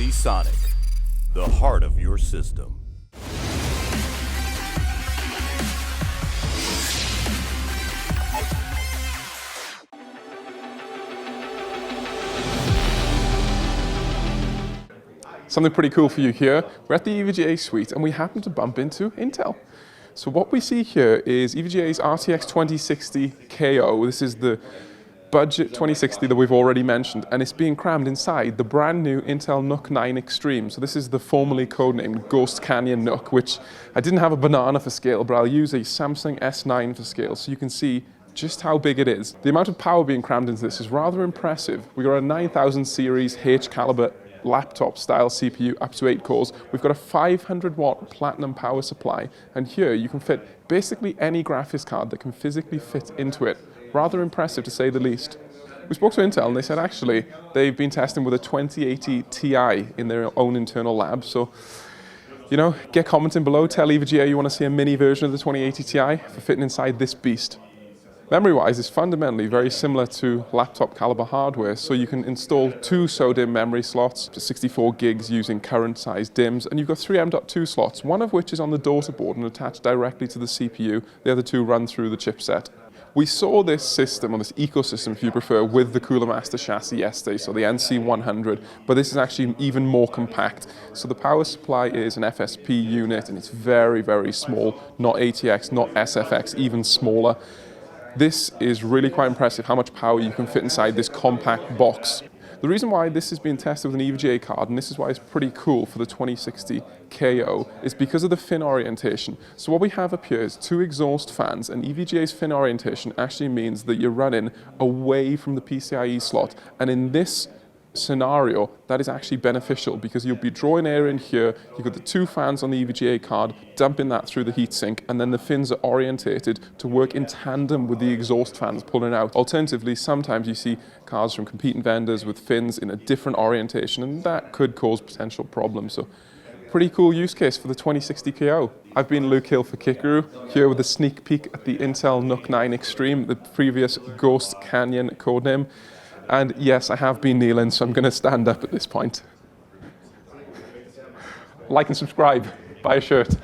Sonic, the heart of your system. Something pretty cool for you here. We're at the EVGA suite and we happen to bump into Intel. So what we see here is EVGA's RTX 2060 KO. This is the budget 2060 that we've already mentioned, and it's being crammed inside the brand new Intel NUC 9 Extreme. So this is the formerly codenamed Ghost Canyon NUC, which I didn't have a banana for scale, but I'll use a Samsung S9 for scale so you can see just how big it is. The amount of power being crammed into this is rather impressive. We got a 9000 series H caliber laptop style CPU up to 8 cores. We've got a 500 watt platinum power supply, and here you can fit basically any graphics card that can physically fit into it. Rather impressive to say the least. We spoke to Intel and they said actually they've been testing with a 2080 Ti in their own internal lab. So, you know, get commenting below, tell EVGA you want to see a mini version of the 2080 Ti for fitting inside this beast. Memory-wise, it's fundamentally very similar to laptop caliber hardware, so you can install 2 SODIMM memory slots to 64 gigs using current size DIMMs, and you've got 3 M.2 slots, one of which is on the daughter board and attached directly to the CPU. The other 2 run through the chipset. We saw this system, or this ecosystem if you prefer, with the Cooler Master chassis yesterday, so the NC100, but this is actually even more compact. So the power supply is an FSP unit and it's very, very small, not ATX, not SFX, even smaller. This is really quite impressive how much power you can fit inside this compact box. The reason why this is being tested with an EVGA card, and this is why it's pretty cool for the 2060 KO, is because of the fin orientation. So what we have up here is 2 exhaust fans, and EVGA's fin orientation actually means that you're running away from the PCIe slot. And in this scenario, that is actually beneficial because you'll be drawing air in here, you've got the 2 fans on the EVGA card, dumping that through the heatsink, and then the fins are orientated to work in tandem with the exhaust fans pulling out. Alternatively, sometimes you see cars from competing vendors with fins in a different orientation, and that could cause potential problems. So, pretty cool use case for the 2060 KO. I've been Luke Hill for Kickaroo, here with a sneak peek at the Intel NUC 9 Extreme, the previous Ghost Canyon codename. And yes, I have been kneeling, so I'm going to stand up at this point. Like and subscribe. Buy a shirt.